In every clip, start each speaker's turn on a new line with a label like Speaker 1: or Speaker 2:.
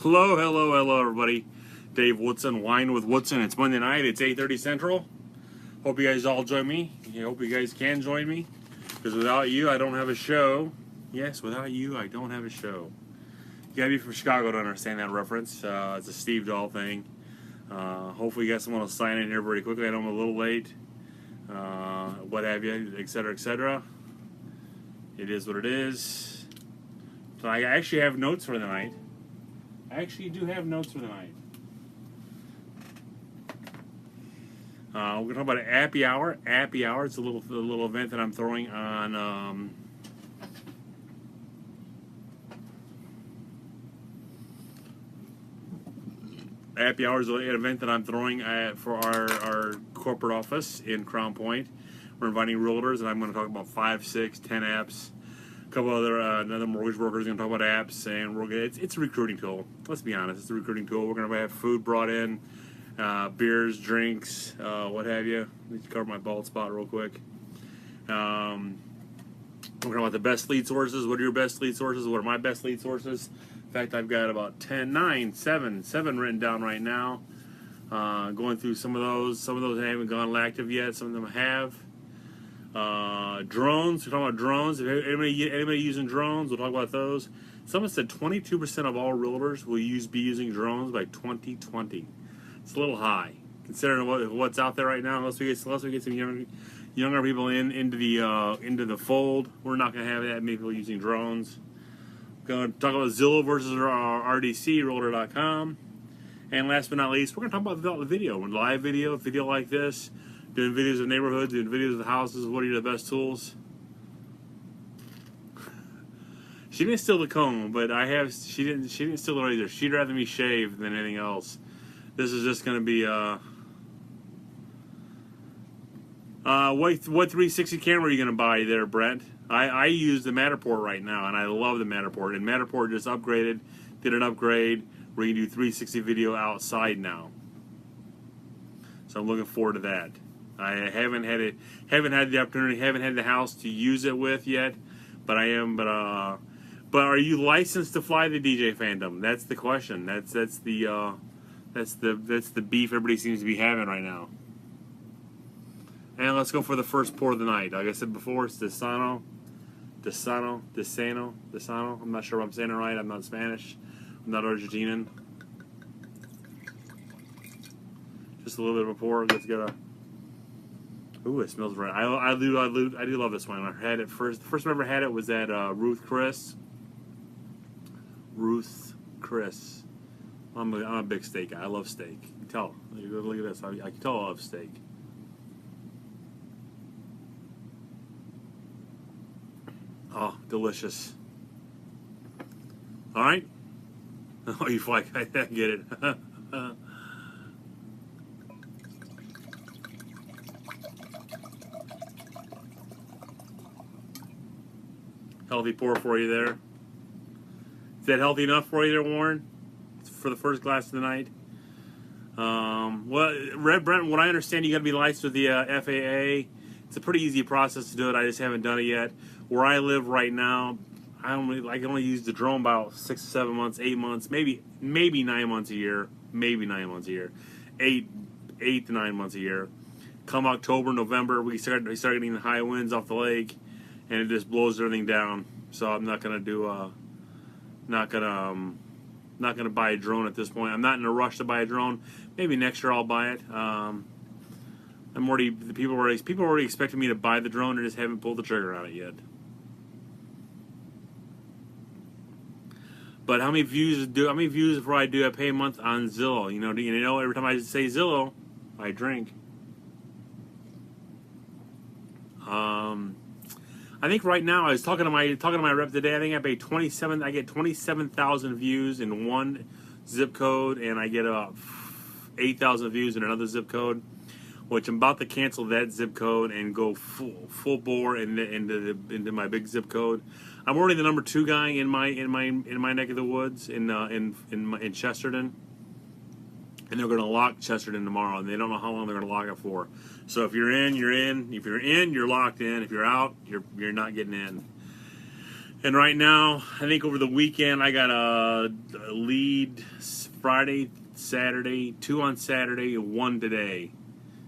Speaker 1: Hello, everybody. Dave Woodson, Wine with Woodson. It's Monday night. It's 8:30 Central. Hope you guys all join me. I hope you guys can join me, because without you, I don't have a show. Yes, without you, I don't have a show. You gotta be from Chicago to understand that reference. It's a Steve Dahl thing. Hopefully, you got someone to sign in here very quickly. I know I'm a little late. What have you, etc., etc. It is what it is. So I actually have notes for the night. I actually do have notes for the night. We're gonna talk about Appy Hour. Appy Hour. It's a little event that I'm throwing on. Appy Hour is an event that I'm throwing for our corporate office in Crown Point. We're inviting realtors, and I'm going to talk about 5, 6, 10 apps. A couple other mortgage brokers are going to talk about apps, and it's a recruiting tool. Let's be honest, it's a recruiting tool. We're going to have food brought in, beers, drinks, what have you. Let me cover my bald spot real quick. We're talking about the best lead sources. What are your best lead sources? What are my best lead sources? In fact, I've got about 10, 9, 7 written down right now. Going through some of those. Some of those haven't gone active yet. Some of them have. Drones. We're talking about drones. If anybody using drones, we'll talk about those. Someone said 22% of all realtors will be using drones by 2020. It's a little high considering what's out there right now. Unless we get some younger people into the fold, we're not going to have that many people using drones. Going to talk about Zillow versus RDC, Realtor.com. And last but not least, we're going to talk about the video. Live video like this, doing videos of neighborhoods, doing videos of houses. What are the best tools? She didn't steal the comb, but she didn't steal it either. She'd rather me shave than anything else. This is just going to be what 360 camera are you going to buy there, Brent? I use the Matterport right now, and I love the Matterport. And Matterport just did an upgrade where you can do 360 video outside now. So I'm looking forward to that. I haven't had the opportunity, haven't had the house to use it with yet, but I am. But are you licensed to fly the DJ Phantom? That's the question. That's the beef everybody seems to be having right now. And let's go for the first pour of the night. Like I said before, it's Desano. I'm not sure if I'm saying it right. I'm not Spanish. I'm not Argentinian. Just a little bit of a pour. Let's get a. Ooh, it smells right. I do love this one. I had it first. The first time I ever had it was at Ruth Chris. I'm a big steak guy. I love steak. You can tell. Look at this. I can tell I love steak. Oh, delicious. All right. Oh, you like I get it. Healthy pour for you there. Is that healthy enough for you there, Warren? For the first glass of the night. Red Brent, what I understand, you got to be licensed with the FAA. It's a pretty easy process to do it. I just haven't done it yet. Where I live right now, I can only use the drone about 6 to 7 months, 8 months, maybe 9 months a year, 8 to 9 months a year. Come October, November, we start getting the high winds off the lake, and it just blows everything down. So I'm not gonna buy a drone at this point. I'm not in a rush to buy a drone. Maybe next year I'll buy it. People already expecting me to buy the drone and just haven't pulled the trigger on it yet. But how many views before I pay a month on Zillow? You know, every time I say Zillow, I drink. I think right now I was talking to my rep today. I think I get 27,000 views in one zip code, and I get about 8,000 views in another zip code, which I'm about to cancel that zip code and go full bore into my big zip code. I'm already the number 2 guy in my neck of the woods in Chesterton, and they're going to lock Chesterton tomorrow, and they don't know how long they're going to lock it for. So if you're in, you're in. If you're in, you're locked in. If you're out, you're not getting in. And right now, I think over the weekend I got a lead Friday, Saturday, 2 on Saturday, and 1 today.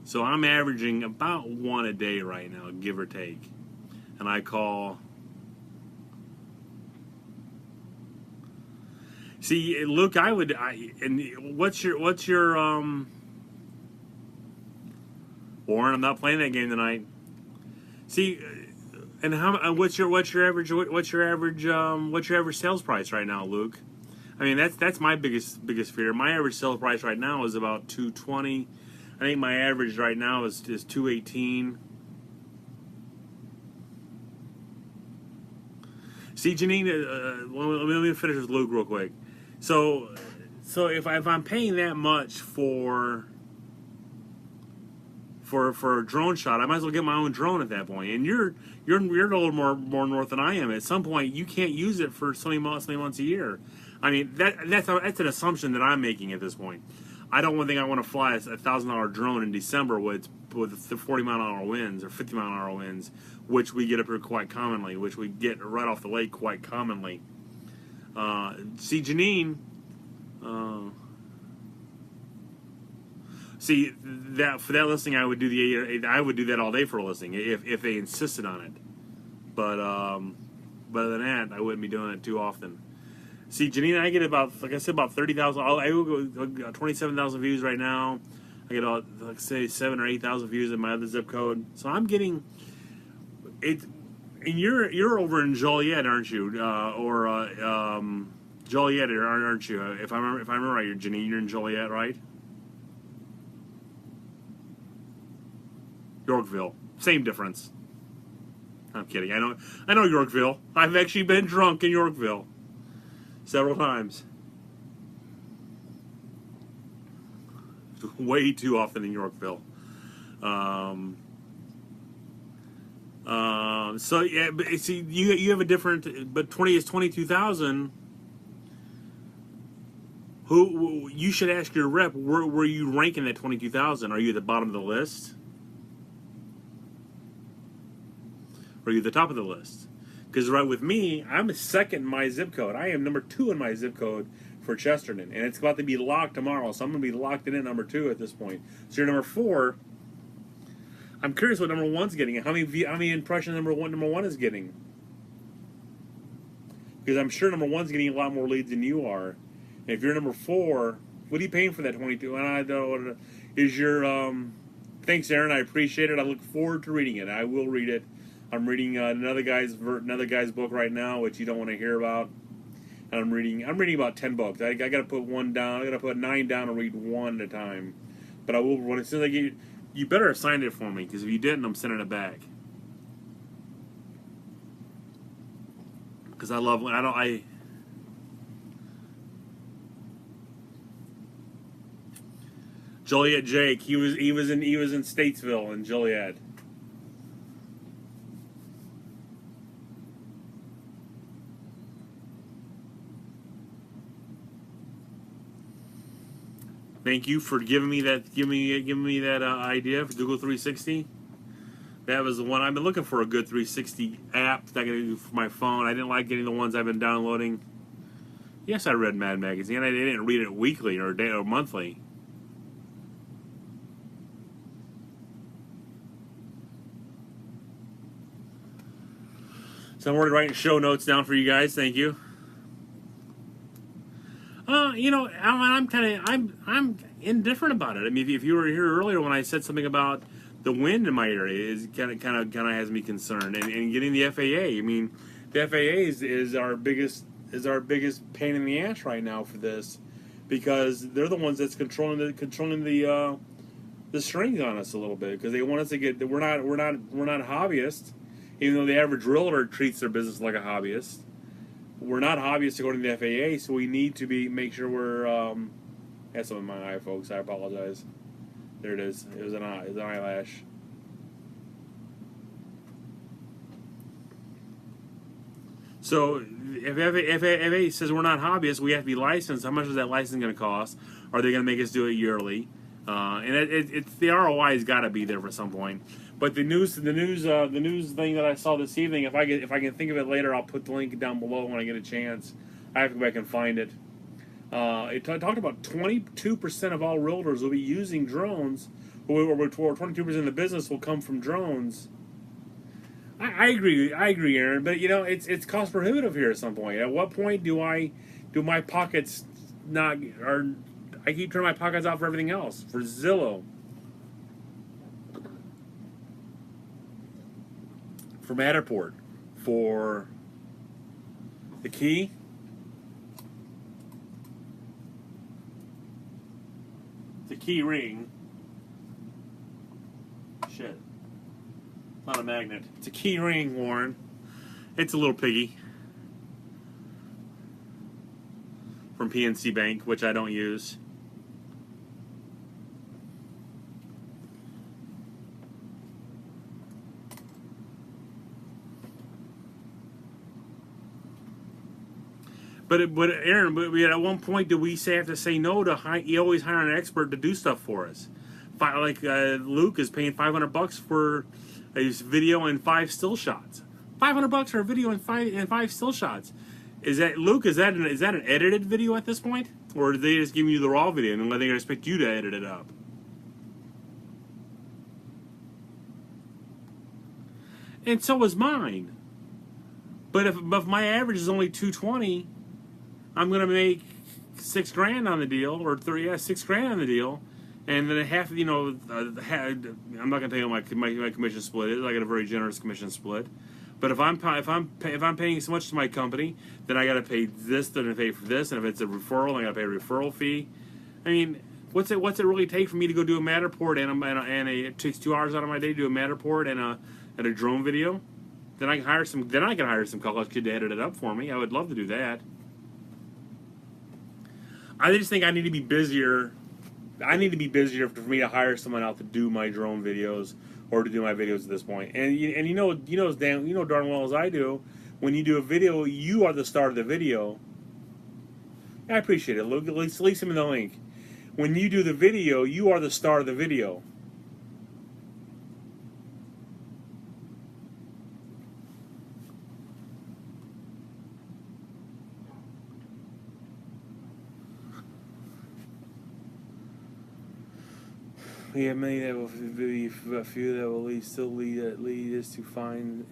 Speaker 1: So I'm averaging about 1 a day right now, give or take. And I call. See, Luke, and what's your Warren? I'm not playing that game tonight. See, and what's your average sales price right now, Luke? I mean, that's my biggest fear. My average sales price right now is about 220. I think my average right now is 218. See, Janine, let me finish with Luke real quick. So if I'm paying that much for a drone shot, I might as well get my own drone at that point. And you're a little more north than I am. At some point, you can't use it for so many months a year. I mean, that's an assumption that I'm making at this point. I don't think I want to fly a $1,000 drone in December with the 40-mile-an-hour winds or 50-mile-an-hour winds, which we get up here quite commonly, which we get right off the lake quite commonly. See, Janine. See that for that listing, I would do that all day for a listing if they insisted on it. But other than that, I wouldn't be doing it too often. See, Janine, I get about, like I said, about 30,000. I will go 27,000 views right now. I get about, like, say, 7,000 or 8,000 views in my other zip code. So I'm getting it. And you're over in Joliet, aren't you? Joliet, aren't you? If I remember right, Janine, you're in Joliet, right? Yorkville, same difference. I'm kidding. I know Yorkville. I've actually been drunk in Yorkville several times. Way too often in Yorkville. So yeah, but see, you have a different. But 22,000. Who you should ask your rep? Where you ranking that 22,000? Are you at the bottom of the list? Or are you at the top of the list? Because right with me, I'm second in my zip code. I am number 2 in my zip code for Chesterton, and it's about to be locked tomorrow. So I'm going to be locked in at number 2 at this point. So you're number 4. I'm curious what number 1's getting, and how many impressions number one is getting. Because I'm sure number 1's getting a lot more leads than you are. And if you're number 4, what are you paying for that 22? And I don't. Is your thanks, Aaron. I appreciate it. I look forward to reading it. I will read it. I'm reading another guy's book right now, which you don't want to hear about. And I'm reading about 10 books. I got to put 1 down. I got to put 9 down and read 1 at a time. But I will, as soon as I get you better have signed it for me, because if you didn't, I'm sending it back. Because I love when Joliet Jake. He was in Statesville in Joliet. Thank you for giving me that idea for Google 360. That was the one I've been looking for, a good 360 app that I can do for my phone. I didn't like getting the ones I've been downloading. Yes, I read Mad Magazine. I didn't read it weekly or monthly. So I'm already writing show notes down for you guys. Thank you. Alan, I'm indifferent about it. I mean, if you were here earlier when I said something about the wind in my area, is kind of has me concerned. And getting the FAA. I mean, the FAA is our biggest pain in the ass right now for this, because they're the ones that's controlling the strings on us a little bit, because they want us to get. We're not hobbyists, even though the average realtor treats their business like a hobbyist. We're not hobbyists according to the FAA, so we need to make sure we're. That's something in my eye, folks. I apologize. There it is. It was an eye. It was an eyelash. So if FAA says we're not hobbyists, we have to be licensed. How much is that license going to cost? Are they going to make us do it yearly? And the ROI has got to be there for some point. But the news thing that I saw this evening, if I can think of it later, I'll put the link down below when I get a chance. I have to go back and find it. It talked about 22% of all realtors will be using drones, or 22% of the business will come from drones. I agree, Aaron. But it's cost prohibitive here at some point. At what point do my pockets not? Or I keep turning my pockets out for everything else, for Zillow, for Matterport, for the Key. The key ring. Shit. It's not a magnet. It's a key ring, Warren. It's a little piggy. From PNC Bank, which I don't use. But Aaron, at one point, do we have to say no to you always hire an expert to do stuff for us? Like Luke is paying $500 for a video and 5 still shots. $500 for a video and five still shots. Is that Luke? Is that an edited video at this point, or are they just giving you the raw video and they expect you to edit it up? And so is mine. But if my average is only $220. I'm gonna make $6,000 on the deal, or $6,000 on the deal, and then half. I'm not gonna tell you what my commission split is. I got a very generous commission split, but if I'm paying so much to my company, then I got to pay this, then I pay for this, and if it's a referral, I got to pay a referral fee. I mean, what's it really take for me to go do a Matterport and it takes 2 hours out of my day to do a Matterport and a drone video? Then I can hire some college kid to edit it up for me. I would love to do that. I just think I need to be busier. I need to be busier for me to hire someone out to do my drone videos or to do my videos at this point. And you know darn well as I do, when you do a video, you are the star of the video. I appreciate it. At least him in the link. When you do the video, you are the star of the video. We have many that will be a few that will lead us to find.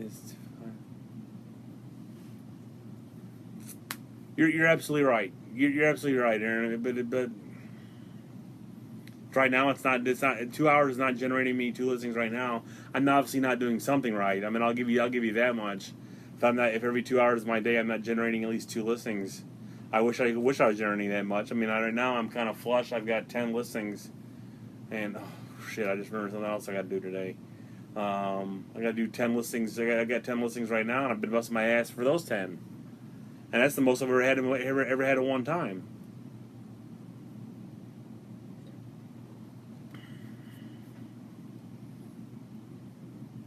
Speaker 1: You're absolutely right. You're absolutely right, Aaron. But right now it's not 2 hours is not generating me 2 listings right now. I'm obviously not doing something right. I mean, I'll give you that much. If every 2 hours of my day I'm not generating at least 2 listings, I wish I was generating that much. I mean, right now I'm kind of flush. I've got 10 listings. And shit, I just remembered something else I got to do today. I got to do 10 listings. I got 10 listings right now, and I've been busting my ass for those 10. And that's the most I've ever had at one time.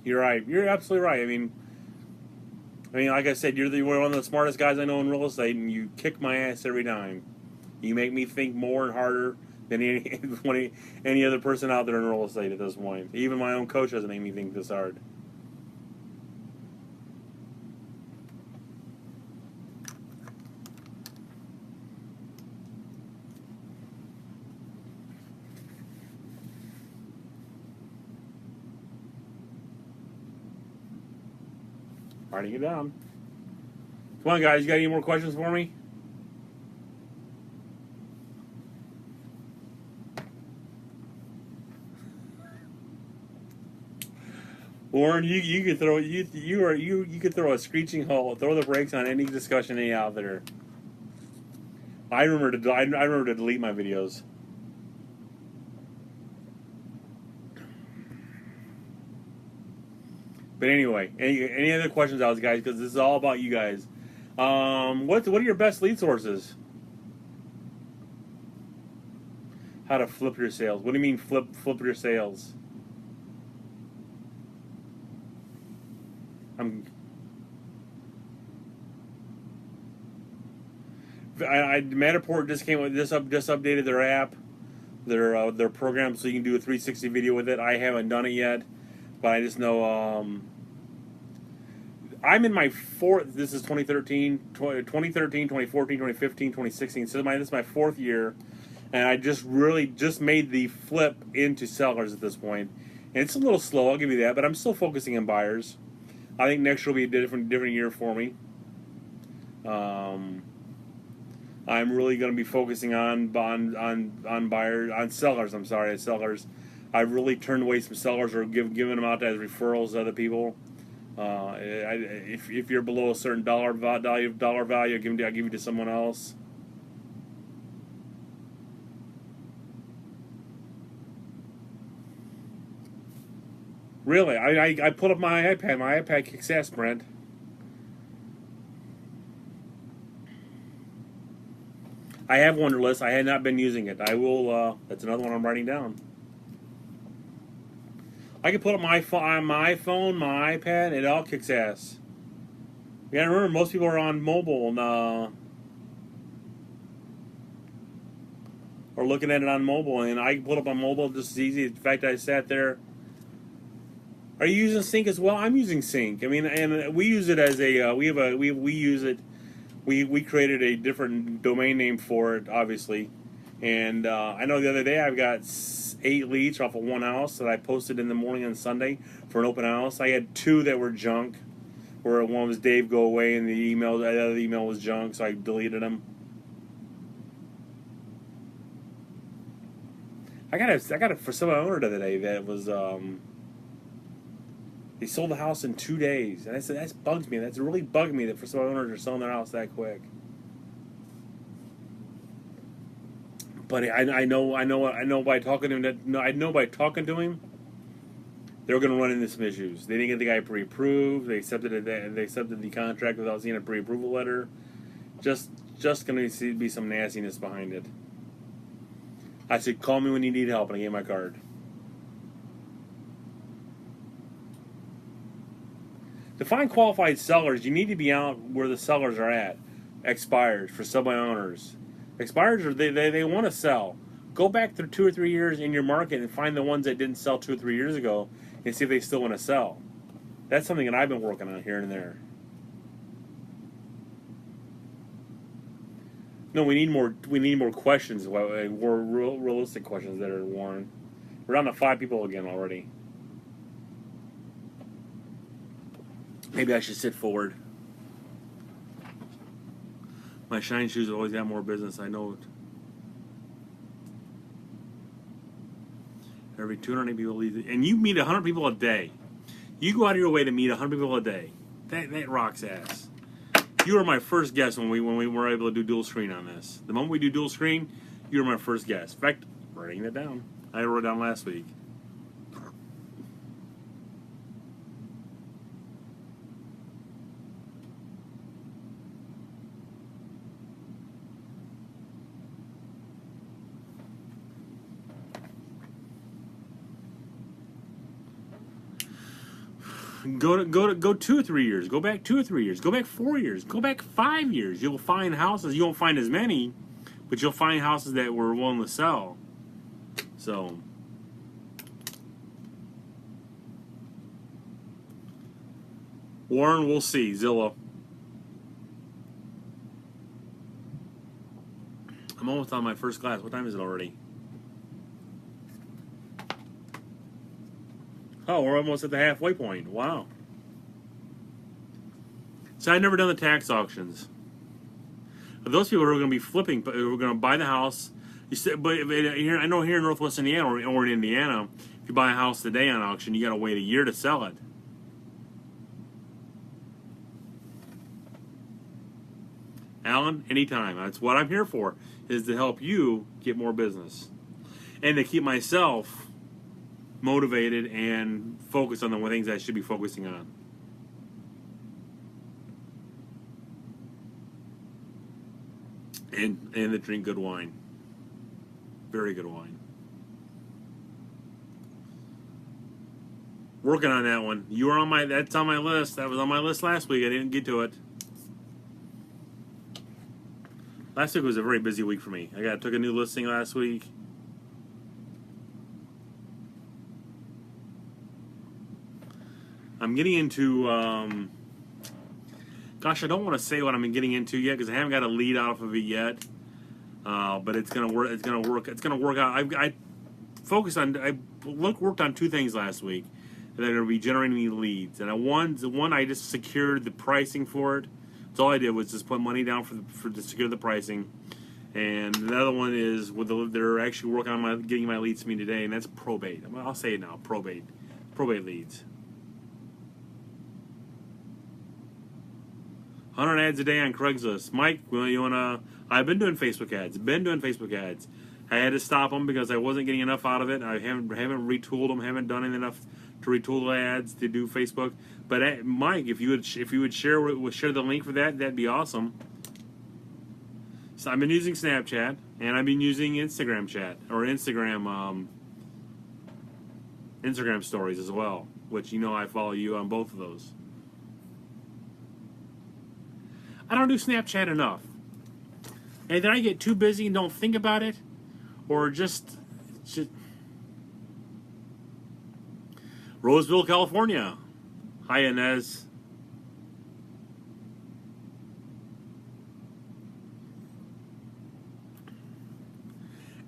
Speaker 1: You're right. You're absolutely right. I mean, like I said, you're one of the smartest guys I know in real estate, and you kick my ass every time. You make me think more and harder than any other person out there in real estate at this point. Even my own coach doesn't make me think this hard. Writing it down. Come on, guys. You got any more questions for me? Warren, you could throw you could throw a screeching halt, throw the brakes on any discussion out there. I remember to delete my videos. But anyway, any other questions out, guys? Because this is all about you guys. What are your best lead sources? How to flip your sales? What do you mean flip your sales? Matterport just updated their app, their program, so you can do a 360 video with it. I haven't done it yet, but I just know I'm in my fourth. This is 2013, 2014, 2015, 2016. So this is my fourth year, and I just really just made the flip into sellers at this point. And it's a little slow, I'll give you that, but I'm still focusing on buyers. I think next year will be a different year for me. I'm really going to be focusing on buyers, on sellers. I'm sorry, sellers. I've really turned away some sellers or given them out as referrals to other people. If you're below a certain dollar value, I'll give you to someone else. Really, I put up my iPad. My iPad kicks ass, Brent. I have Wunderlist. I had not been using it. I will. That's another one I'm writing down. I can put up my iPhone, my iPad. It all kicks ass. You gotta remember, most people are on mobile and or looking at it on mobile, and I can put up on mobile just as easy. In fact, I sat there. Are you using Sync as well? I'm using Sync. I mean, and we use it as a we use it. We created a different domain name for it, obviously. And I know the other day I've got 8 leads off of one house that I posted in the morning on Sunday for an open house. I had 2 that were junk, where one was Dave go away, and the other email was junk, so I deleted them. I got it for some owner the other day that was they sold the house in 2 days, and I said that bugs me. That's really bugged me that for some owners are selling their house that quick. But I know by talking to him they're going to run into some issues. They didn't get the guy pre-approved. They accepted the contract without seeing a pre-approval letter. Just going to be some nastiness behind it. I said, call me when you need help, and I gave my card. To find qualified sellers, you need to be out where the sellers are at. Expired for sub-owners. Expireds, they want to sell. Go back through 2 or 3 years in your market and find the ones that didn't sell 2 or 3 years ago and see if they still want to sell. That's something that I've been working on here and there. No, we need more questions, more realistic questions that are Warren. We're down to 5 people again already. Maybe I should sit forward. My shine shoes have always got more business, I know it. Every 200 people leave, and you meet 100 people a day. You go out of your way to meet 100 people a day. That rocks ass. You were my first guest when we were able to do dual screen on this. The moment we do dual screen, you were my first guest. In fact, I'm writing that down. I wrote it down last week. Go 2 or 3 years. Go back 2 or 3 years. Go back 4 years. Go back 5 years. You'll find houses. You won't find as many, but you'll find houses that were willing to sell. So, Warren, we'll see. Zillow. I'm almost on my first class. What time is it already? Oh, we're almost at the halfway point. Wow. So I've never done the tax auctions. But those people who are going to be flipping, who are going to buy the house. But here, I know here in Northwest Indiana or in Indiana, if you buy a house today on auction, you got to wait a year to sell it. Alan, anytime. That's what I'm here for, is to help you get more business. And to keep myself motivated and focused on the things I should be focusing on. And to drink good wine. Very good wine. Working on that one. You were on that's on my list. That was on my list last week. I didn't get to it. Last week was a very busy week for me. I took a new listing last week. I'm getting into. Gosh, I don't want to say what I'm getting into yet because I haven't got a lead off of it yet. But it's gonna work. It's gonna work. It's gonna work out. I focused on. Worked on two things last week that are gonna be generating me leads. And one I just secured the pricing for it. That's all I did was just put money down to secure the pricing. And the other one is they're actually working on getting my leads to me today, and that's probate. I'll say it now, probate leads. 100 ads a day on Craigslist. Mike, you wanna? I've been doing Facebook ads. I had to stop them because I wasn't getting enough out of it. I haven't retooled them. Haven't done enough to retool the ads to do Facebook. But Mike, if you would share the link for that, that'd be awesome. So I've been using Snapchat, and I've been using Instagram chat, or Instagram stories as well, which I follow you on both of those. I don't do Snapchat enough. And then I get too busy and don't think about it, or just Roseville, California. Hi, Inez.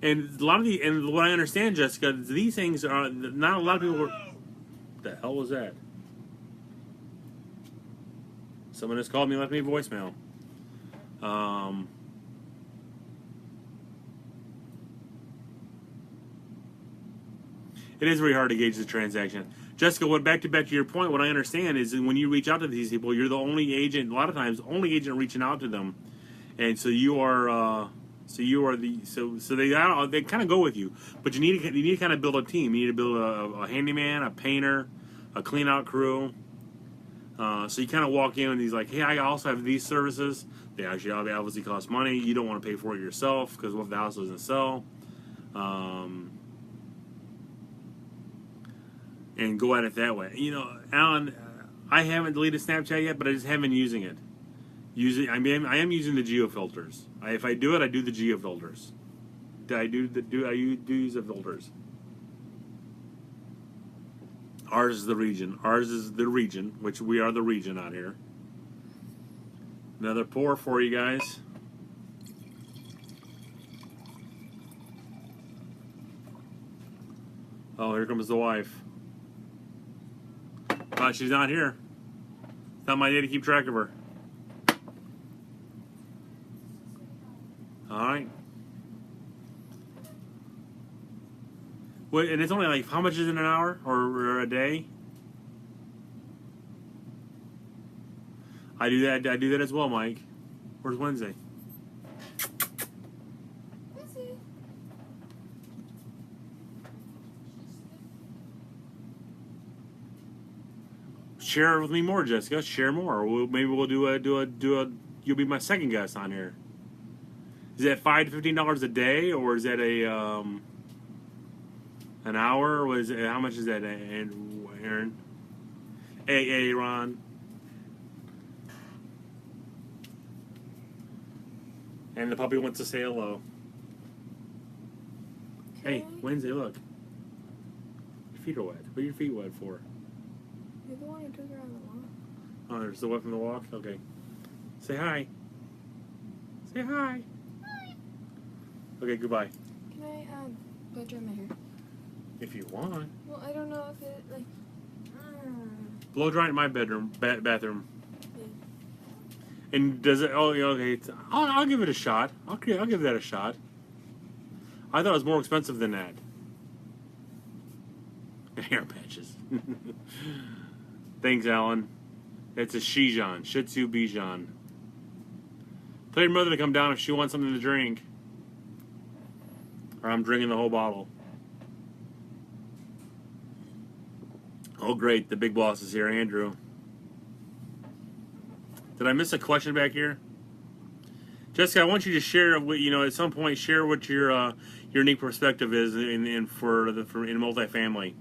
Speaker 1: And what I understand, Jessica, these things are not a lot of people. What the hell was that? Someone just called me and left me a voicemail. It is very hard to gauge the transaction. Jessica, back to your point, what I understand is that when you reach out to these people, you're the only agent, a lot of times, only agent reaching out to them. And so you are they kind of go with you. But you need to kind of build a team. You need to build a handyman, a painter, a clean out crew. So you kind of walk in and he's like, hey, I also have these services. They actually obviously cost money. You don't want to pay for it yourself because what if the house doesn't sell? And go at it that way. Alan, I haven't deleted Snapchat yet, but I just haven't been using it. I am using the geo filters. If I do it, I do the geo filters. I do use the filters. Ours is the region. Ours is the region, which we are the region out here. Another pour for you guys. Oh, here comes the wife. She's not here. It's not my day to keep track of her. All right. Wait, and it's only like, how much is it an hour or a day? I do that as well, Mike. Where's Wednesday? Share with me more, Jessica. Share more. Maybe we'll do a. You'll be my second guest on here. Is that $5 to $15 a day, or is that an hour? Or how much is that, Aaron? Hey, Ron. And the puppy wants to say hello. Okay. Hey, Wednesday, look. Your feet are wet. What are your feet wet for?
Speaker 2: You're the one who took her on the walk.
Speaker 1: Oh, they're still wet from the walk? Okay. Say hi. Say hi.
Speaker 2: Hi.
Speaker 1: Okay, goodbye.
Speaker 2: Can I blow dry my hair?
Speaker 1: If you want.
Speaker 2: Well, I don't know if it, like...
Speaker 1: Blow dry in my bedroom, bathroom.
Speaker 2: Yeah.
Speaker 1: And does it... Oh, okay. I'll give it a shot. I'll give that a shot. I thought it was more expensive than that. Hair patches. Thanks, Alan. It's a Shijan. Shih Tzu Bijan. Tell your mother to come down if she wants something to drink. Or I'm drinking the whole bottle. Oh, great. The big boss is here, Andrew. Did I miss a question back here? Jessica, I want you to share, at some point, share what your unique perspective is in multifamily.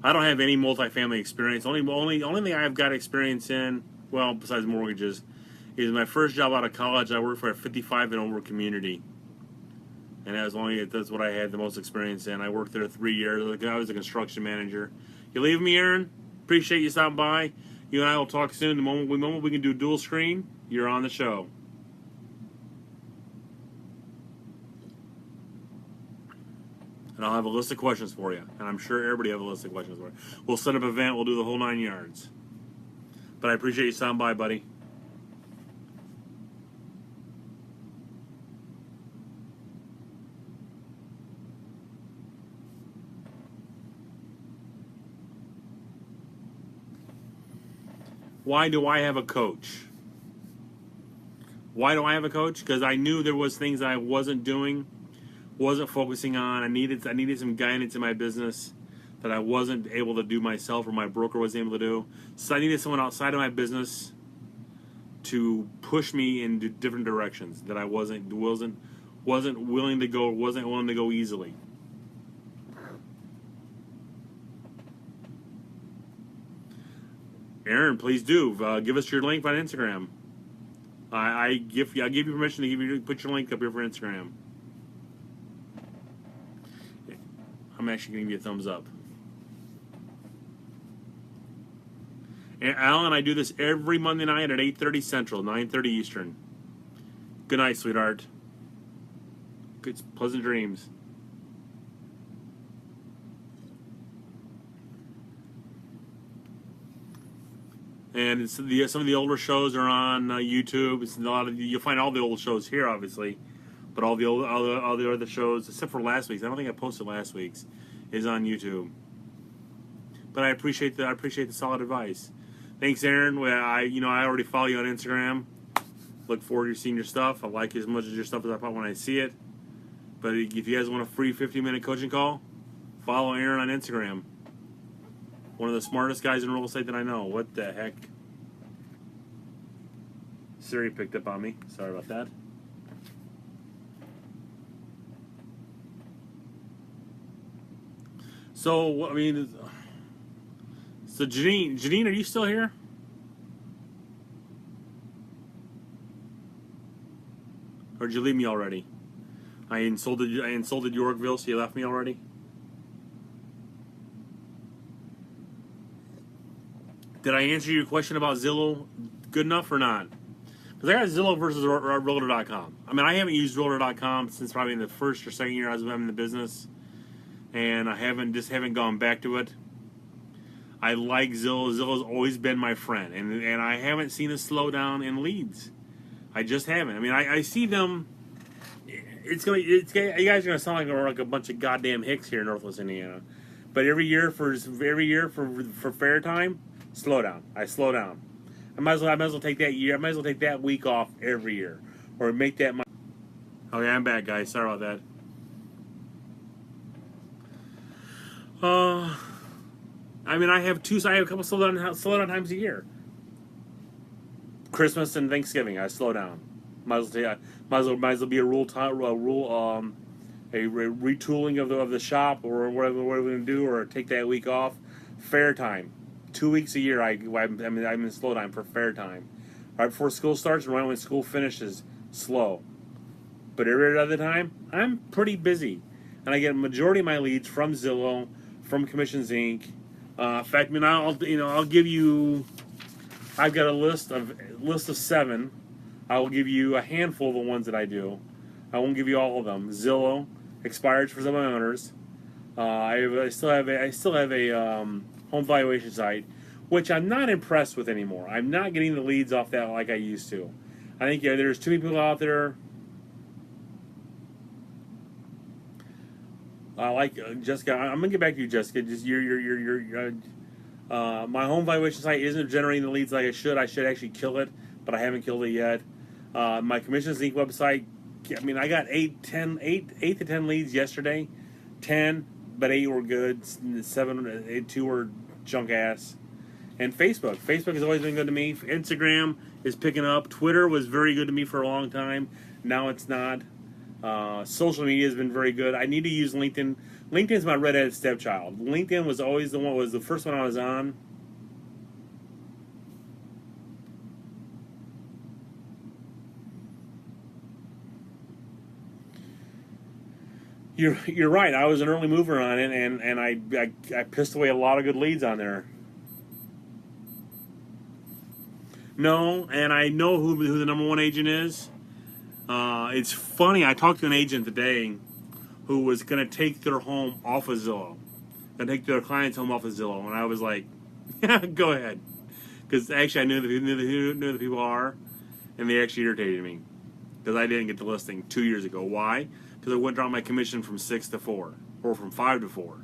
Speaker 1: I don't have any multifamily experience. Only thing I've got experience in, well, besides mortgages, is my first job out of college. I worked for a 55 and over community, and that's what I had the most experience in. I worked there 3 years. I was a construction manager. You leave me, Aaron? Appreciate you stopping by. You and I will talk soon. The moment we can do dual screen, you're on the show. And I'll have a list of questions for you. And I'm sure everybody have a list of questions for you. We'll set up an event. We'll do the whole 9 yards. But I appreciate you stopping by, buddy. Why do I have a coach? Why do I have a coach? Because I knew there was things I wasn't doing, wasn't focusing on. I needed some guidance in my business that I wasn't able to do myself, or my broker wasn't able to do. So I needed someone outside of my business to push me in different directions that I wasn't willing to go easily. Aaron, please do give us your link on Instagram. I'll give you permission to put your link up here for Instagram. I'm actually giving you a thumbs up. And Alan and I do this every Monday night at 8:30 Central, 9:30 Eastern. Good night, sweetheart. Good, pleasant dreams. And some of the older shows are on YouTube. You'll find all the old shows here, obviously, but all the other shows, except for last week's. I don't think I posted last week's, is on YouTube. But I appreciate the solid advice. Thanks, Aaron. I already follow you on Instagram. Look forward to seeing your stuff. I like as much as your stuff as I put when I see it. But if you guys want a free 15-minute coaching call, follow Aaron on Instagram. One of the smartest guys in real estate that I know. What the heck? Siri picked up on me. Sorry about that. So, I mean, so Janine, are you still here? Or did you leave me already? I insulted Yorkville, so you left me already? Did I answer your question about Zillow good enough or not? Because I got Zillow versus Realtor.com. I mean, I haven't used Realtor.com since probably in the first or second year I was in the business. And I haven't gone back to it. I like Zillow. Zillow's always been my friend. And I haven't seen a slowdown in leads. I just haven't. I mean, I see them. You guys are going to sound like a bunch of goddamn hicks here in Northwest Indiana. But every year for fair time, slow down. I slow down. I might as well take that year. I might as well take that week off every year, or make that my. Okay, I'm back, guys. Sorry about that. I mean, I have a couple slow down times a year. Christmas and Thanksgiving, I slow down. Might as well be a retooling of the shop, or whatever we're going to do, or take that week off. Fair time. 2 weeks a year, I'm in slow time for fair time. Right before school starts and right when school finishes, slow. But every other time, I'm pretty busy. And I get a majority of my leads from Zillow, from Commissions Inc. In fact, I mean, I'll give you. I've got a list of 7. I will give you a handful of the ones that I do. I won't give you all of them. Zillow expires for some of my owners. I still have a home valuation site, which I'm not impressed with anymore. I'm not getting the leads off that like I used to. I think there's too many people out there. Like Jessica, I'm gonna get back to you, Jessica. Just my home valuation site isn't generating the leads like I should. I should actually kill it, but I haven't killed it yet. My Commissions Inc. website, I mean, I got 8 to 10 leads yesterday. 10, but 8 were good. 7, 2 were junk ass. And Facebook has always been good to me. Instagram is picking up. Twitter was very good to me for a long time. Now it's not. Social media has been very good. I need to use LinkedIn. LinkedIn's my redheaded stepchild. LinkedIn was always the first one I was on. You're right. I was an early mover on it, and I pissed away a lot of good leads on there. No, and I know who the number one agent is. It's funny. I talked to an agent today who was going to take their home off of Zillow, going to take their client's home off of Zillow, and I was like, "Yeah, go ahead," because actually I knew the people are, and they actually irritated me because I didn't get the listing 2 years ago. Why? Because I wouldn't drop my commission from 6 to 4 or from 5 to 4,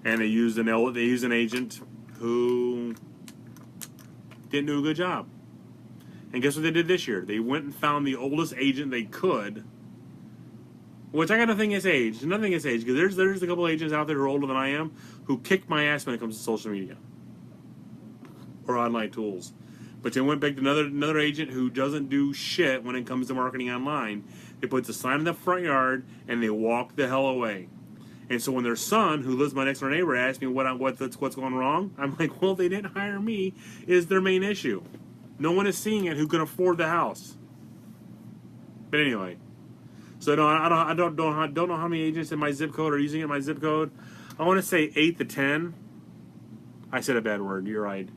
Speaker 1: and they used an agent who didn't do a good job. And guess what they did this year? They went and found the oldest agent they could, which I got nothing against age. Nothing against age, because there's a couple agents out there who are older than I am who kick my ass when it comes to social media or online tools. But they went back to another agent who doesn't do shit when it comes to marketing online. They put the sign in the front yard and they walk the hell away. And so when their son, who lives my next door neighbor, asked me what's going wrong, I'm like, well, they didn't hire me is their main issue. No one is seeing it who can afford the house. But anyway, so no, I don't know how many agents in my zip code are using it in my zip code. I want to say 8 to 10. I said a bad word. You're right.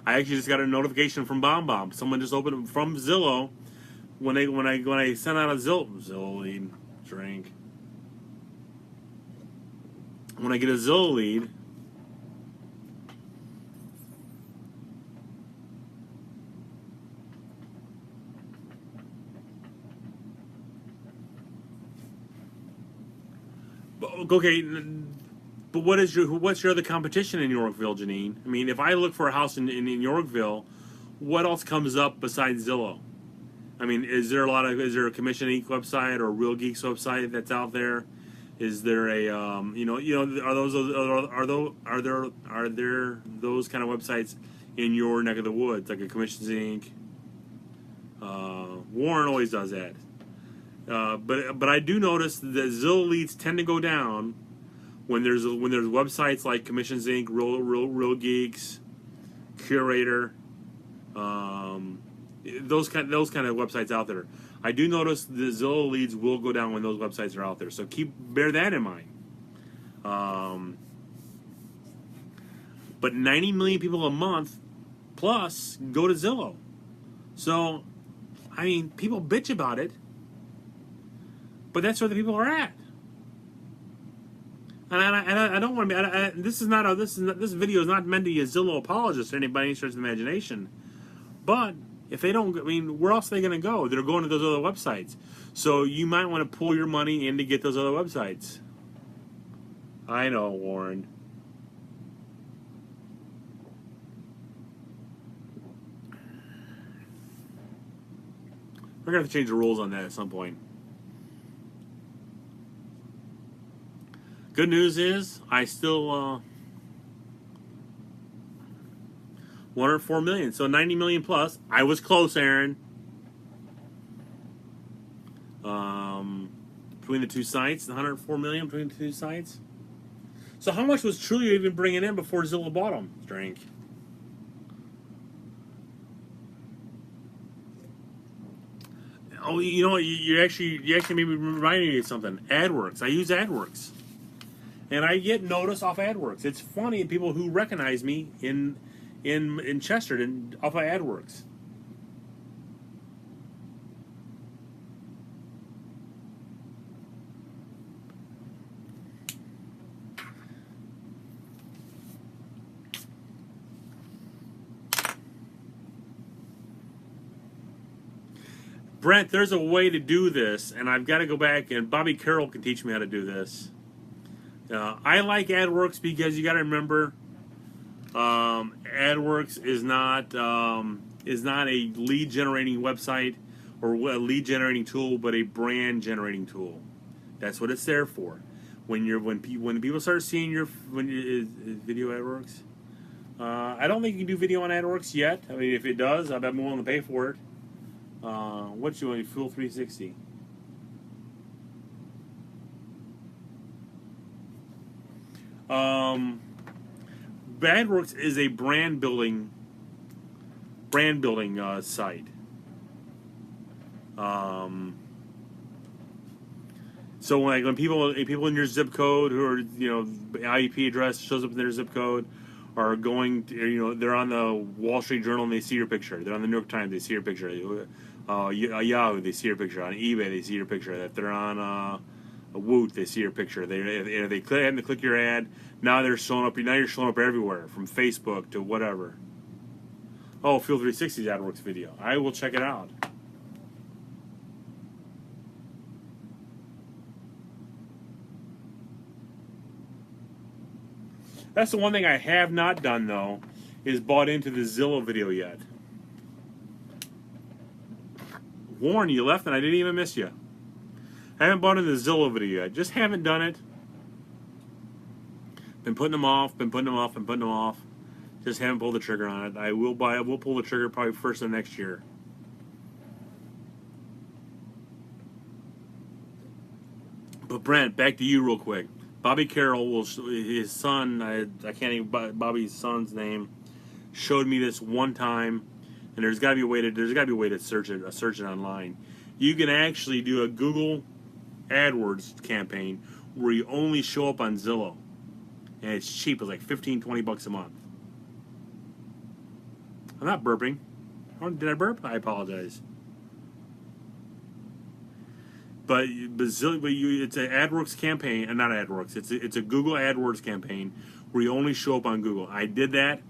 Speaker 1: I actually just got a notification from BombBomb. Someone just opened from Zillow. When I sent out a Zillow lead, drink. When I get a Zillow lead, okay, but what's your other competition in Yorkville, Janine? I mean, if I look for a house in Yorkville, what else comes up besides Zillow? I mean, is there a Commission Inc. website or Real Geeks website that's out there? Is there a are there those kind of websites in your neck of the woods, like a Commissions Inc.? Warren always does that. But I do notice that Zillow leads tend to go down when there's websites like Commissions Inc., Real Geeks, Curator, those kind of websites out there. I do notice the Zillow leads will go down when those websites are out there. So bear that in mind. But 90 million people a month plus go to Zillow. So, I mean, people bitch about it, but that's where the people are at. And I don't want to be. This video is not meant to be a Zillow apologist or anybody stretch of the imagination. But if they don't, I mean, where else are they going to go? They're going to those other websites. So you might want to pull your money in to get those other websites. I know, Warren. We're going to have to change the rules on that at some point. Good news is, I still 104 million, so 90 million plus. I was close, Aaron. Between the two sites, 104 million between the two sites. So how much was Trulia even bringing in before Zillow bought them? Drink. Oh, you know what? You actually made me remind me of something. AdWorks. I use AdWorks. And I get notice off AdWorks. It's funny, people who recognize me in Chesterton off of AdWorks. Brent, there's a way to do this, and I've got to go back, and Bobby Carroll can teach me how to do this. I like AdWorks because you got to remember, AdWorks is not a lead generating website or a lead generating tool, but a brand generating tool. That's what it's there for. When people start seeing is video AdWorks. I don't think you can do video on AdWorks yet. I mean, if it does, I'm willing to pay for it. What's your full 360? AdWorks is a brand building site. So when people in your zip code who are, IEP address shows up in their zip code, are going to, they're on the Wall Street Journal and they see your picture. They're on the New York Times, they see your picture. Yahoo, they see your picture. On eBay, they see your picture. If they're on Woot, they see your picture. They click your ad. Now they're showing up. Now you're showing up everywhere, from Facebook to whatever. Oh, Fuel 360's AdWorks video. I will check it out. That's the one thing I have not done, though, is bought into the Zillow video yet. Warren, you left and I didn't even miss you. I haven't bought into the Zillow video yet. Just haven't done it. Been putting them off, Just haven't pulled the trigger on it. I will pull the trigger probably first of next year. But Brent, back to you real quick. Bobby Carroll his son, I can't even, Bobby's son's name, showed me this one time, and there's got to be a way to search it online. You can actually do a Google AdWords campaign where you only show up on Zillow, and it's cheap. It's like $15-20 a month. I'm not burping. Did I burp? I apologize. But it's an AdWords campaign, and not AdWords. It's a Google AdWords campaign where you only show up on Google. I did that.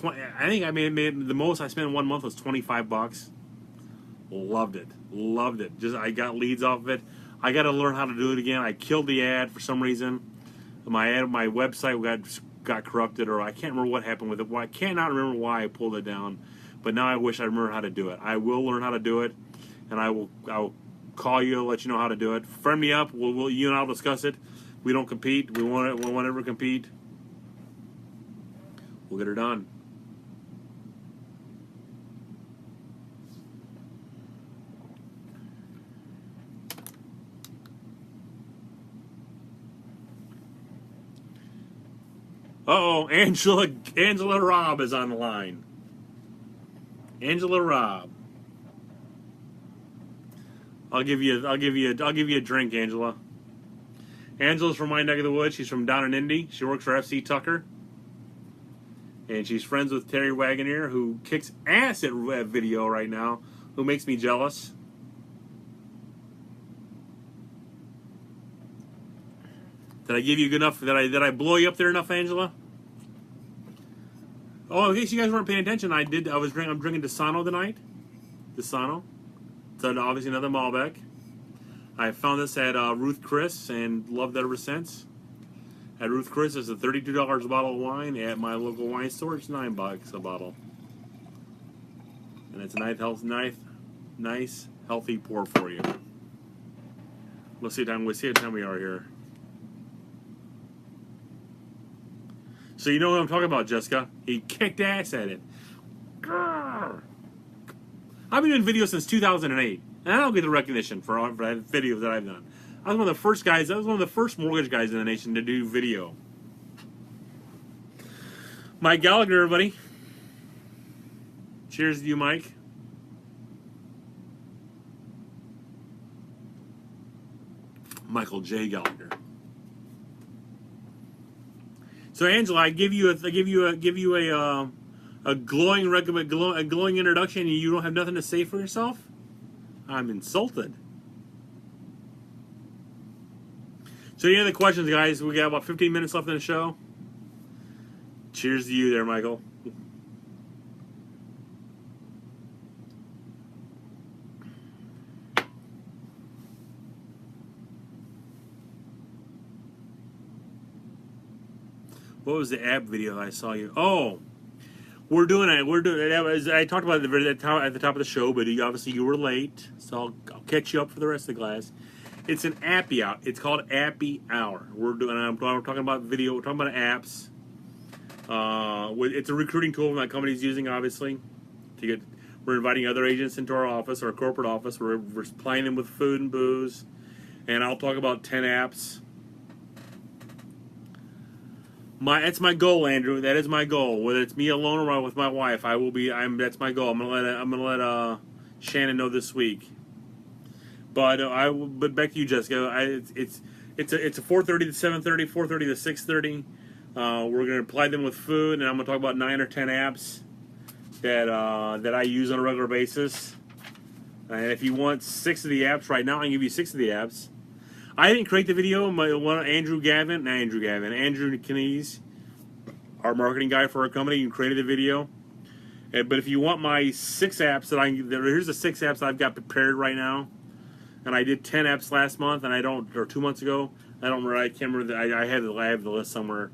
Speaker 1: I think I made the most I spent in 1 month was $25. Loved it. I got leads off of it. I got to learn how to do it again. I killed the ad for some reason. My website got corrupted, or I can't remember what happened with it. Well, I cannot remember why I pulled it down. But now I wish I remember how to do it. I will learn how to do it, and I will call you, let you know how to do it. Friend me up. You and I'll discuss it. We don't compete. We won't ever compete. We'll get her done. Uh-oh, Angela Robb is on the line. Angela Robb. I'll give you a drink, Angela. Angela's from my neck of the woods. She's from down in Indy. She works for FC Tucker. And she's friends with Terry Wagoneer, who kicks ass at video right now, who makes me jealous. Did I give you good enough? Did I blow you up there enough, Angela? Oh, in case you guys weren't paying attention, I'm drinking Desano tonight. Desano. It's obviously another Malbec. I found this at Ruth Chris and loved it ever since. At Ruth Chris, it's a $32 a bottle of wine. At my local wine store, it's $9 a bottle. And it's a nice, healthy pour for you. Let's see what time we are here. So you know what I'm talking about, Jessica. He kicked ass at it. Grrr. I've been doing videos since 2008, and I don't get the recognition for videos that I've done. I was one of the first guys. I was one of the first mortgage guys in the nation to do video. Mike Gallagher, everybody. Cheers to you, Mike. Michael J. Gallagher. So Angela, I give you a glowing introduction, and you don't have nothing to say for yourself? I'm insulted. So any other questions, guys? We got about 15 minutes left in the show. Cheers to you there, Michael. What was the app video that I saw you? Oh, we're doing it. I talked about it at the top of the show, but obviously you were late, so I'll catch you up for the rest of the class. It's an appy out. It's called Appy Hour. We're talking about video. We're talking about apps. It's a recruiting tool my company's using, obviously. We're inviting other agents into our office, our corporate office. We're supplying them with food and booze, and I'll talk about 10 apps. That's my goal, Andrew. That is my goal. Whether it's me alone or with my wife, that's my goal. I'm gonna let Shannon know this week. But back to you, Jessica. It's a 4:30 to 7:30, 4:30 to 6:30. We're gonna apply them with food, and I'm gonna talk about 9 or 10 apps that I use on a regular basis. And if you want 6 of the apps right now, I can give you 6 of the apps. I didn't create the video. Andrew Kines, our marketing guy for our company, created the video. But if you want my 6 apps here's the 6 apps I've got prepared right now. And I did 10 apps last month, or 2 months ago. I don't remember. I can't remember. I have the list somewhere.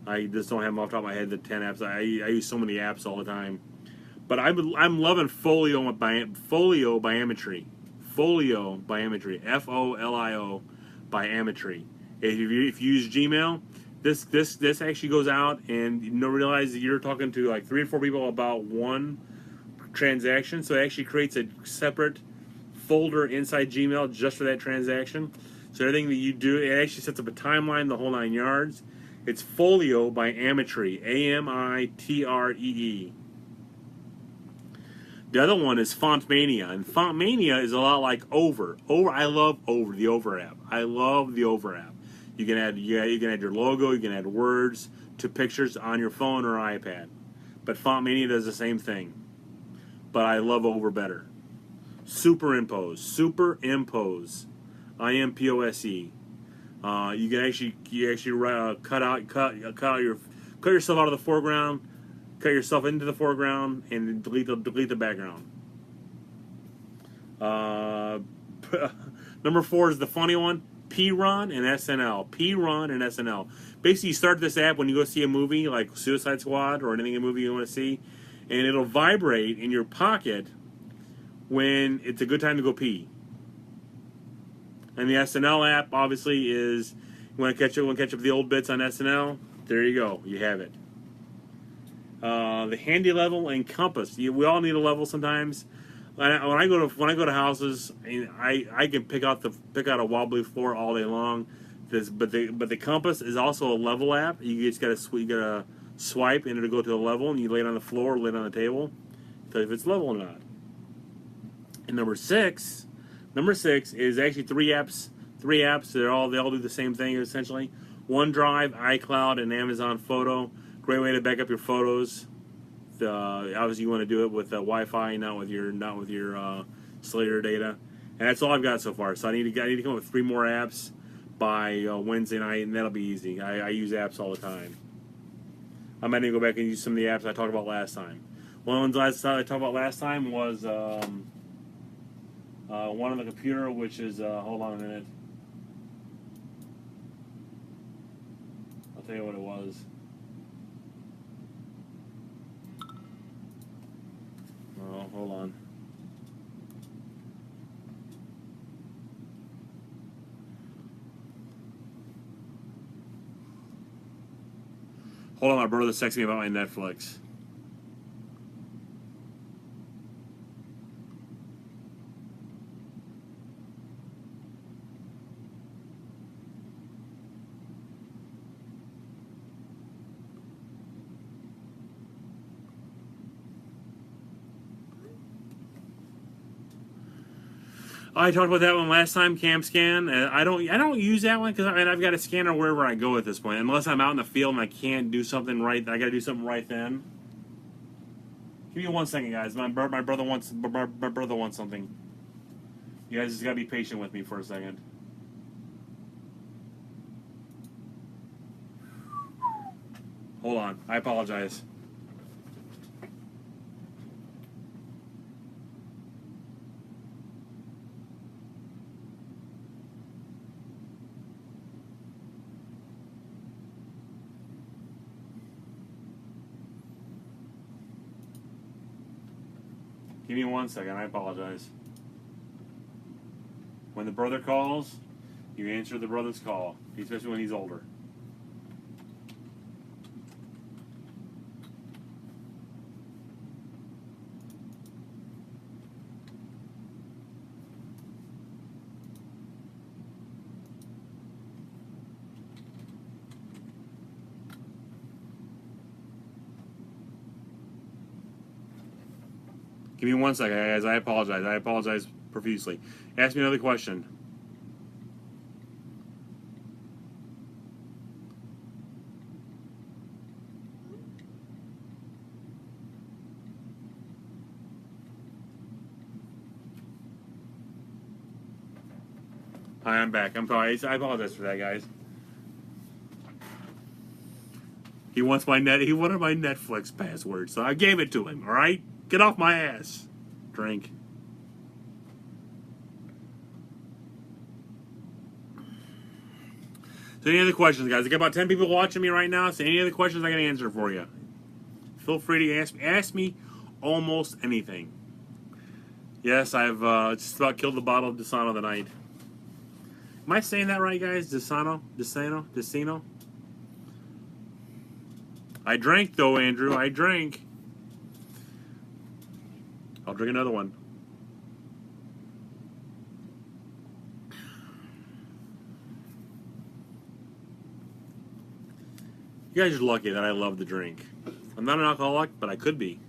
Speaker 1: I just don't have them off the top of my head. The 10 apps. I use so many apps all the time. But I'm loving Folio Biometry. Folio Biometry. FOLIO Biometry. If you use Gmail, this actually goes out, and you realize that you're talking to like 3 or 4 people about one transaction. So it actually creates a separate folder inside Gmail just for that transaction. So everything that you do, it actually sets up a timeline, the whole 9 yards. It's Folio by Ametree, Amitree. The other one is Fontmania, and Fontmania is a lot like Over. I love Over, the Over app. I love the Over app. You can add your logo, you can add words to pictures on your phone or iPad. But Fontmania does the same thing. But I love Over better. Superimpose, IMPOSE. You can actually cut yourself out of the foreground, cut yourself into the foreground, and delete the background. Number 4 is the funny one, P-Run and SNL. P-Run and SNL. Basically, you start this app when you go see a movie like Suicide Squad or anything in a movie you want to see, and it'll vibrate in your pocket when it's a good time to go pee. And the SNL app obviously is, you want to catch up the old bits on SNL. There you go, you have it. The handy level and compass. We all need a level sometimes. When I go to houses, I can pick out a wobbly floor all day long. But the compass is also a level app. You just gotta swipe and it'll go to a level, and you lay it on the floor, lay it on the table, tell you if it's level or not. And number six is actually 3 apps. 3 apps. They all do the same thing essentially. OneDrive, iCloud, and Amazon Photo. Great way to back up your photos. Obviously, you want to do it with Wi-Fi, not with your cellular data. And that's all I've got so far. So I need to come up with 3 more apps by Wednesday night, and that'll be easy. I use apps all the time. I might need to go back and use some of the apps I talked about last time. One of the ones I talked about last time was one on the computer, which is hold on a minute. I'll tell you what it was. Oh, hold on. Hold on, my brother's texting me about my Netflix. I talked about that one last time, CamScan. I don't use that one because I've got a scanner wherever I go at this point. Unless I'm out in the field and I can't do something right, I got to do something right then. Give me 1 second, guys. My brother wants something. You guys just gotta be patient with me for a second. Hold on. I apologize. Give me 1 second. I apologize. When the brother calls, you answer the brother's call, especially when he's older. Give me 1 second, guys. I apologize. I apologize profusely. Ask me another question. Hi, I'm back. I'm sorry. I apologize for that, guys. He wanted my Netflix password, so I gave it to him. All right, get off my ass. Drink. So any other questions, guys? I got about 10 people watching me right now. So any other questions I can answer for you? Feel free to ask me almost anything. Yes, I've just about killed the bottle of Desano tonight. Am I saying that right, guys? Desano? I drank, though, Andrew. I drank. I'll drink another one. You guys are lucky that I love to drink. I'm not an alcoholic, but I could be.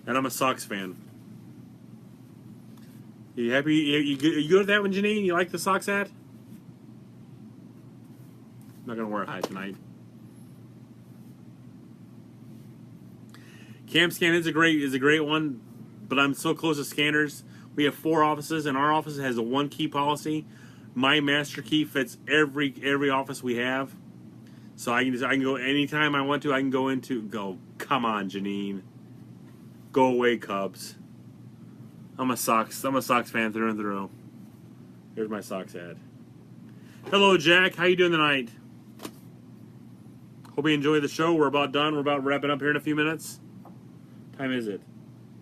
Speaker 1: And I'm a Sox fan. You happy? You good with that one, Janine? You like the Sox hat? I'm not gonna wear a hat tonight. CamScan is a great one, but I'm so close to scanners. We have 4 offices, and our office has a 1 key policy. My master key fits every office we have, so I can go anytime I want to. I can go into go. Come on, Janine. Go away, Cubs. I'm a Sox fan through and through. Here's my Sox ad. Hello, Jack. How you doing tonight? Hope you enjoy the show. We're about done. We're about wrapping up here in a few minutes. Time is it?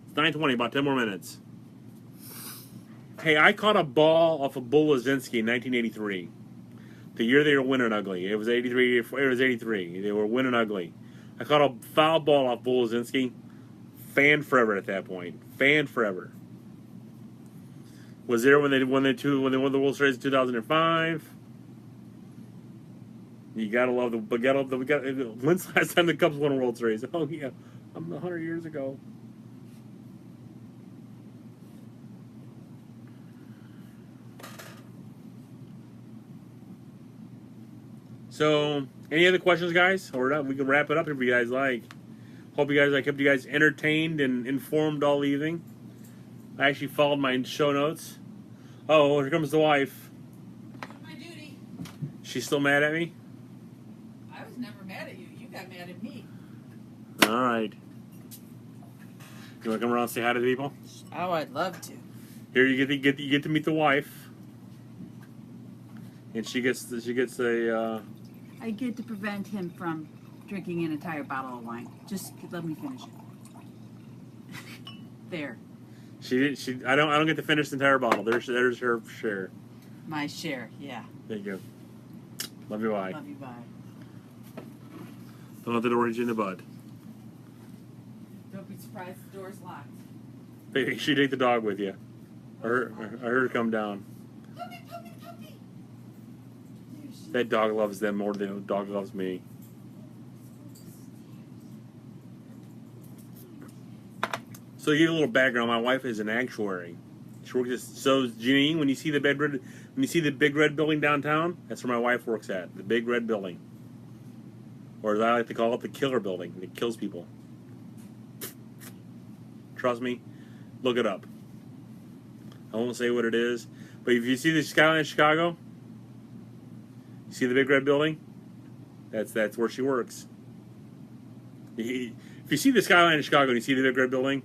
Speaker 1: It's 9:20. About 10 more minutes. Hey, I caught a ball off of Bull Lazinski in 1983. The year they were winning ugly. It was 83. It was 83. They were winning ugly. I caught a foul ball off Bull Lazinski. Fan forever at that point. Fan forever. Was there when they won the World Series in 2005. You gotta love the. When's the last time the Cubs won a World Series? Oh yeah, 100 years ago. So, any other questions, guys? Or we can wrap it up if you guys like. Hope I kept you guys entertained and informed all evening. I actually followed my show notes. Oh, here comes the wife.
Speaker 3: My duty.
Speaker 1: She's still mad at me?
Speaker 3: I was never mad at you. You got mad at me.
Speaker 1: All right. You want to come around and say hi to the people?
Speaker 3: Oh, I'd love to.
Speaker 1: Here you get to meet the wife, and she gets a.
Speaker 4: I get to prevent him from drinking an entire bottle of wine. Just let me finish it. There.
Speaker 1: I don't get to finish the entire bottle. There's her share.
Speaker 4: My share, yeah.
Speaker 1: There you go. Love you, bye.
Speaker 4: Love you, bye.
Speaker 1: Don't let the door hit you in the butt.
Speaker 3: Don't be surprised the door's locked.
Speaker 1: Hey, she take the dog with you. I heard her come down.
Speaker 3: Puppy, puppy, puppy.
Speaker 1: That dog loves them more than the dog loves me. So to give you a little background, my wife is an actuary. She works so Janine, when you see the big red building downtown, that's where my wife works at, the big red building. Or as I like to call it, the killer building. It kills people. Trust me, look it up. I won't say what it is, but if you see the skyline of Chicago, you see the big red building, that's where she works. If you see the skyline of Chicago and you see the big red building,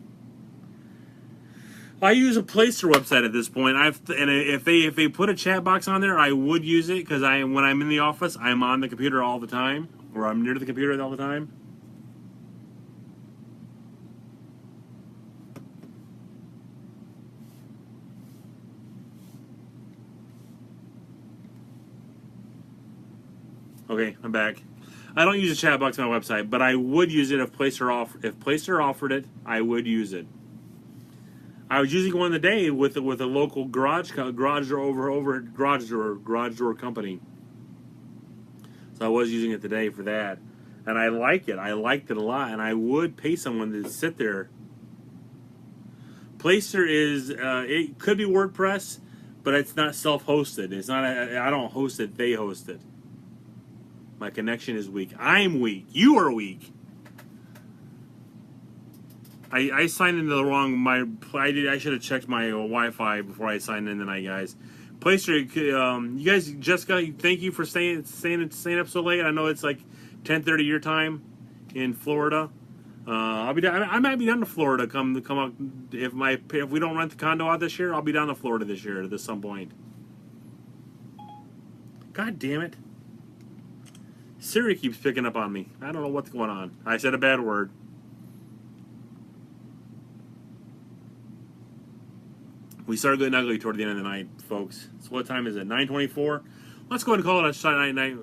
Speaker 1: I use a Placer website at this point. And if they put a chat box on there, I would use it because when I'm in the office, I'm on the computer all the time, or I'm near to the computer all the time. Okay, I'm back. I don't use a chat box on my website, but I would use it if Placer offered it. I would use it. I was usually going the day with a local garage door company. So I was using it today for that. And I like it. I liked it a lot, and I would pay someone to sit there. Placer is, it could be WordPress, but it's not self-hosted. It's not, I don't host it, they host it. My connection is weak. I'm weak. You are weak. I signed into the wrong, I should have checked my Wi-Fi before I signed in tonight, guys. Placer, you guys, Jessica, thank you for staying up so late. I know it's like 10:30 your time in Florida. I'll be down. I might be down to Florida. Come up if we don't rent the condo out this year. I'll be down to Florida this year at some point. God damn it! Siri keeps picking up on me. I don't know what's going on. I said a bad word. We started good and ugly toward the end of the night, folks. So what time is it? 9:24. Let's go ahead and call it a night.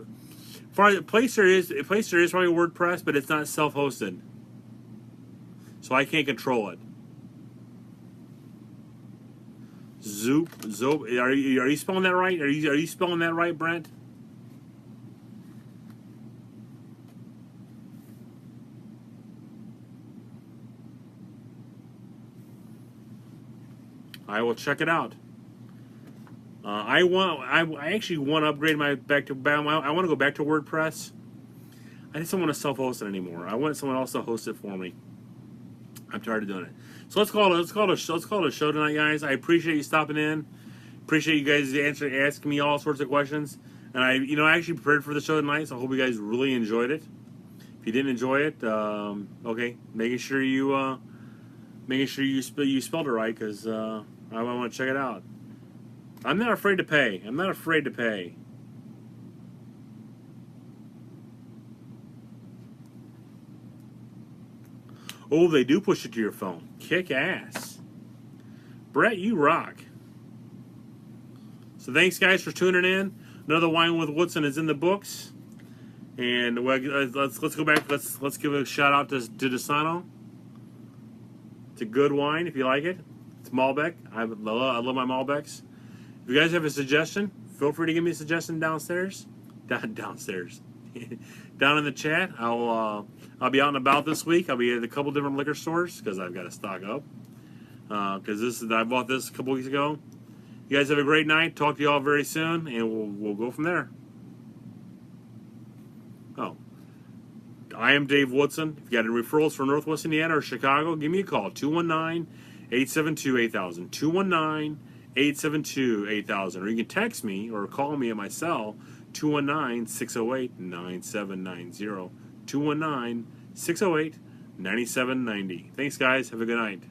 Speaker 1: Placer is probably WordPress, but it's not self-hosted, so I can't control it. Zoop. Are you spelling that right? Are you spelling that right, Brent? I will check it out. I actually want to upgrade I want to go back to WordPress. I just don't want to self-host it anymore. I want someone else to host it for me. I'm tired of doing it. So let's call it a show tonight, guys. I appreciate you stopping in. Appreciate you guys asking me all sorts of questions. And I actually prepared for the show tonight, so I hope you guys really enjoyed it. If you didn't enjoy it, okay, making sure you spelled it right, because I want to check it out. I'm not afraid to pay. I'm not afraid to pay. Oh, they do push it to your phone. Kick ass. Brett, you rock. So thanks, guys, for tuning in. Another Wine with Woodson is in the books. And let's go back. Let's give a shout out to Desano. It's a good wine if you like it. It's Malbec. I love my Malbecs. If you guys have a suggestion, feel free to give me a suggestion downstairs. Downstairs. Down in the chat. I'll be out and about this week. I'll be at a couple different liquor stores because I've got to stock up. Because I bought this a couple weeks ago. You guys have a great night. Talk to you all very soon, and we'll go from there. Oh, I am Dave Woodson. If you got any referrals for Northwest Indiana or Chicago, give me a call. 219-872-8000. 219-872-8000. Or you can text me or call me at my cell, 219-608-9790. 219-608-9790. Thanks, guys. Have a good night.